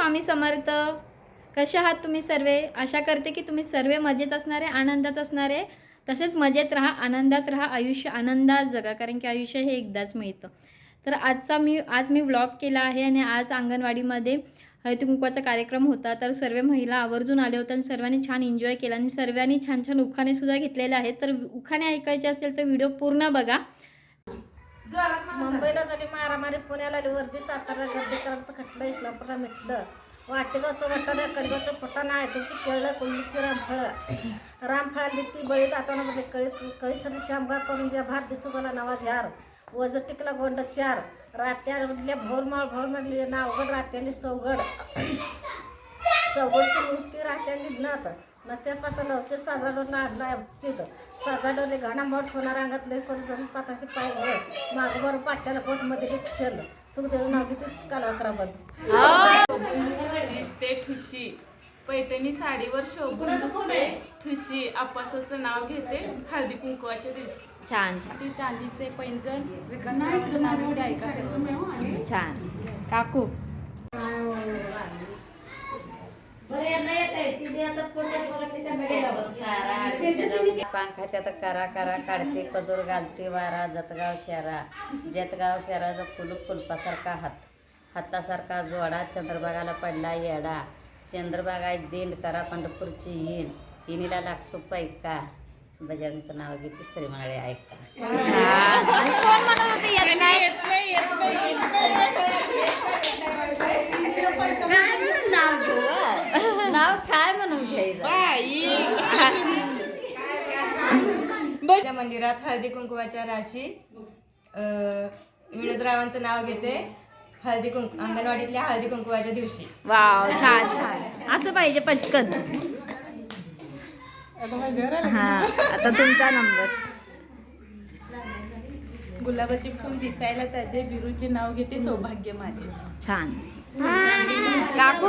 स्वामी समर्थ. कसे आहात तुम्ही सर्व? आशा करते की तुम्ही सर्व मजेत असणारे, आनंदात असणारे. तसेच मजेत राहा, आनंदात राहा, आयुष्य आनंदात जगा, कारण की आयुष्य हे एकदाच मिळतं. तर आज मी व्लॉग केला आहे आणि आज अंगणवाडीमध्ये हळदी कुंकवाचा कार्यक्रम होता. तर सर्व महिला आवर्जून आल्या होत्या आणि सर्वांनी छान एन्जॉय केला आणि सर्वांनी छान छान उखाणे सुद्धा घेतलेले आहेत. तर उखाणे ऐकायचे असेल तर व्हिडिओ पूर्ण बघा. मुंबईला झाली मारामारी, पुण्याला आली वर्दी, सातारा गर्दीकरांचं खटलं, इस्लामपूरला मिटलं, वाटेगावचं वाटाणं, कडगावचं फटाणं आहे तुमची केळलं, कुंडलीची रामफळाली ती बळी दाताना म्हणजे कळीसरी शामगाव करून ज्या भात दिसू मला नवाज यार, वज टिकला गोंड चार, रात्या म्हटल्या भोरमाळ म्हणली ना अवघड, रात्याली सवगड, सवगडची मूर्ती रात्याली नात न त्यापासून लवचे साजाडून आणला चित, साजाडले घाणा मोठ सोनार अंगातले कोण जरी पाताचे पाय वर मागवर पाट्याला कोटमध्ये चल सुखदेव नाव घेते कालवाकराबद्दल दिसते ठुशी, पैठणी साडीवर शोभून दिसते ठुशी, आपासाचं नाव घेते हळदी कुंकवाच्या दिवशी. छान ती चांदीचे पैंजण, विकासाचं नाव घेते ऐका सर्व. छान. काकू पांखात्यात करा करा काढते कदूर घालते वारा, जतगाव शहराचा फुलपासारखा हातासारखा जोडा, चंद्रभागाला पडला येडा, चंद्रभागा देंड करा पंढरपूरची हिनीला लागतो पैका, बजारचं नाव घेते श्री म्हणाले ऐका. नाव काय म्हणून घ्यायचं. मंदिरात हळदी कुंकवाच्या राशी, विनोदरावांचं नाव घेते हळदी कुंकू, अंगणवाडीतल्या हळदी कुंकवाच्या दिवशी. वाव, छान छान. असं पाहिजे पटकन. हा, आता तुमचा नंबर. गुलाबाचे फुल दिसायला त्याचे बिरूचे नाव घेते सौभाग्य माझे. छान. काकू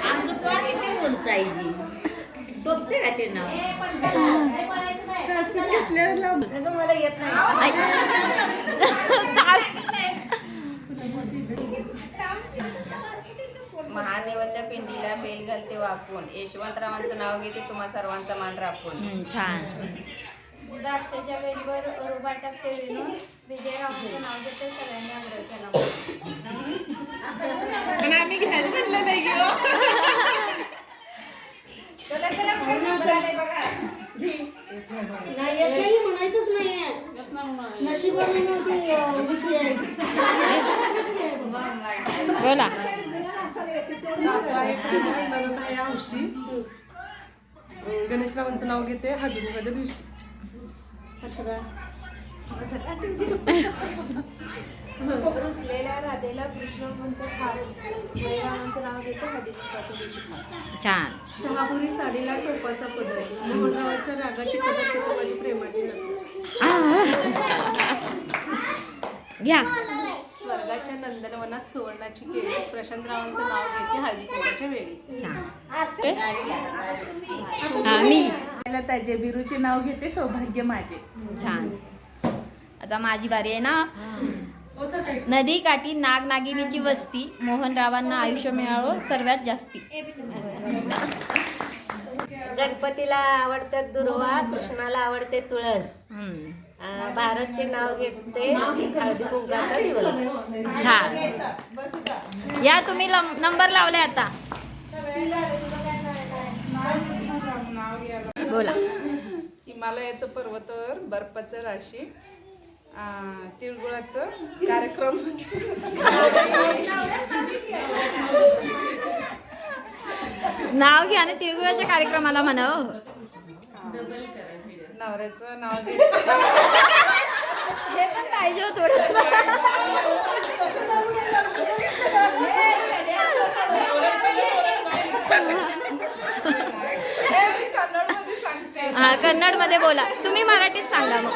आमचं पोर किती उंचाई सोपते का ते नाव. मला येत नाही. महादेवाच्या पिंडीला बेल घालते वाकून, यशवंतरावांचं नाव घेते तुम्हा सर्वांचा मान राखून. छान. द्राक्षाच्या वेलीवर रोबा टाकते विनोद, विजयरावांचं नाव घेते सगळ्यांनी आंबेडकरांना. आम्ही घ्यायला म्हटलं नाही म्हणायचंच नाहीये नशिबाने बोला. गणेशरावांचं नाव घेते हळदीकुंकवाच्या दिवशी. रुसलेल्या राधेला कृष्ण म्हणतो खास, जयरामांचं नाव घेते हळदी कुंकवाच्या दिवशी खास. छान. शहापुरी साडीला टोपाचा पदर, मोहनरावांच्या रागाची कदर कुटुंबाची प्रेमाची नसर. घ्या. स्वर्गाच्या नंदनवनात सुवर्णाची केळी, प्रशांतरावांचं नाव घेते हळदी कुंकवाच्या वेळी. मी त्याचे बिरूचे नाव घेते सौभाग्य माझे. छान. आता माझी बारी आहे ना. नदी काठी नाग नागिनीची वस्ती, मोहनरावांना आयुष्य मिळावं सर्वात जास्ती. गणपतीला आवडतात दुर्वा, कृष्णाला आवडते तुळस, भारतचे नाव घेते हळदी कुंकवाचा दिवस. छान. या तुम्ही नंबर लावले आता. बोला. हिमालयाचं पर्वतावर बर्फाचं राशी, तिळगुळाचं कार्यक्रम, नाव घ्या आणि तिळगुळाच्या कार्यक्रमाला म्हणा. नवऱ्याचं नाव हे पण पाहिजे हो थोडं. हा, कन्नड मध्ये बोला. तुम्ही मराठीत सांगा मग.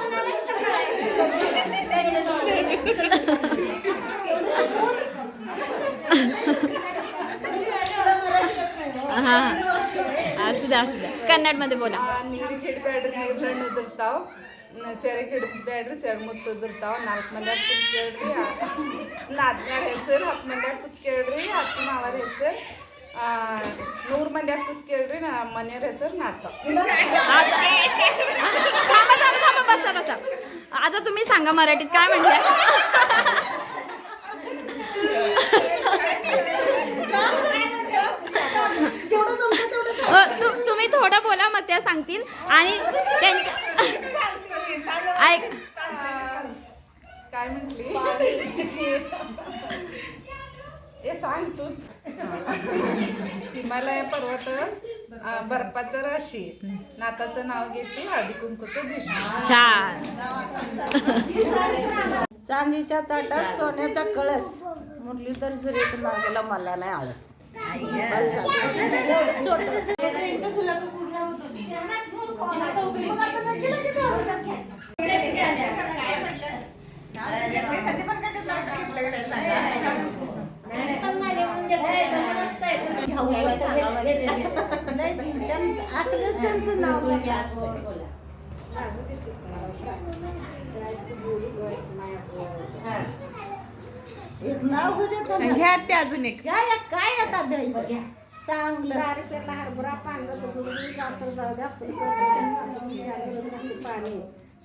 हा, असू द्या. कन्नड मध्ये बोला. ನೀರು ಹಿಡ್ಬೇಡ್ರಿ ನೀರ್ಲಣ್ಣು ಉದುರ್ತಾವ್ ಸೆರೆ ಹಿಡಿದ್ಬೇಡ್ರಿ ಸೆರೆ ಮುತ್ತದಿರ್ತಾವ 4 ಮಂದಿಯಾಗ ಕೂತ್ ಕೇಳ್ರಿ ನಾದ್ನ್ಯಾರ ಹೆಸರು 10 ಮಂದಿಯಾಗ ಕೂತ್ ಕೇಳ್ರಿ ಅತ್ತಿ ಮಾವರ ಹೆಸರು 100 ಮಂದಿಯಾಗ ಕೂತ್ ಕೇಳ್ರಿ ಮನೆಯವ್ರ ಹೆಸರು ನಾಡ್ತಾವ. बसा. आता तुम्ही सांगा मराठीत काय म्हणताय. तुम्ही थोडं बोला मग त्या सांगतील आणि त्यांच्या ऐक काय म्हटली हे सांग तूच. हिमालय पर्वत बर्फाचं राशी नाताचं नाव घेते हळदी कुंकूचं दिवशी. छान. चांदीच्या ताटात सोन्याचा कळस मुरलीधर सुरेचं नाव गेला मला नाही आळस. असलं त्यांचं नाव नाव होते घ्या ते अजून एक काय आता घ्यायचं चांगलं तारीखेला हरभरा पांढरं तर जातर जाऊ द्या पाणी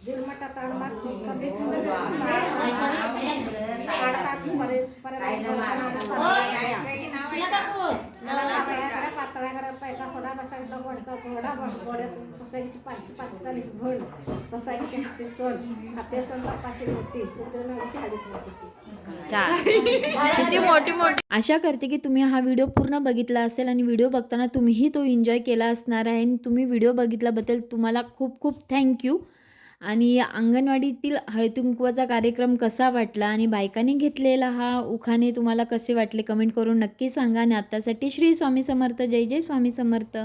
दिलमटा ताडमार उसका भी पातळ्याकडे पैका थोडा बसायला गोडका घोडा घोड्यात बसायची पातळी घोड बसायची हाती सण हाती सण पाशी मोठी सूत्र नव्हती हळदी कुंकवासाठी. किती मोठी. आशा करते की तुम्ही हा व्हिडिओ पूर्ण बघितला असेल आणि व्हिडिओ बघताना तुम्हीही तो एन्जॉय केला असणार आहे. आणि तुम्ही व्हिडिओ बघितल्याबद्दल तुम्हाला खूप खूप थँक्यू. आणि अंगणवाडीतील हळदी कुंकवाचा कार्यक्रम कसा वाटला आणि बायकांनी घेतलेला हा उखाणे तुम्हाला कसे वाटले कमेंट करून नक्की सांगा. आणि आत्तासाठी श्री स्वामी समर्थ. जय जय स्वामी समर्थ.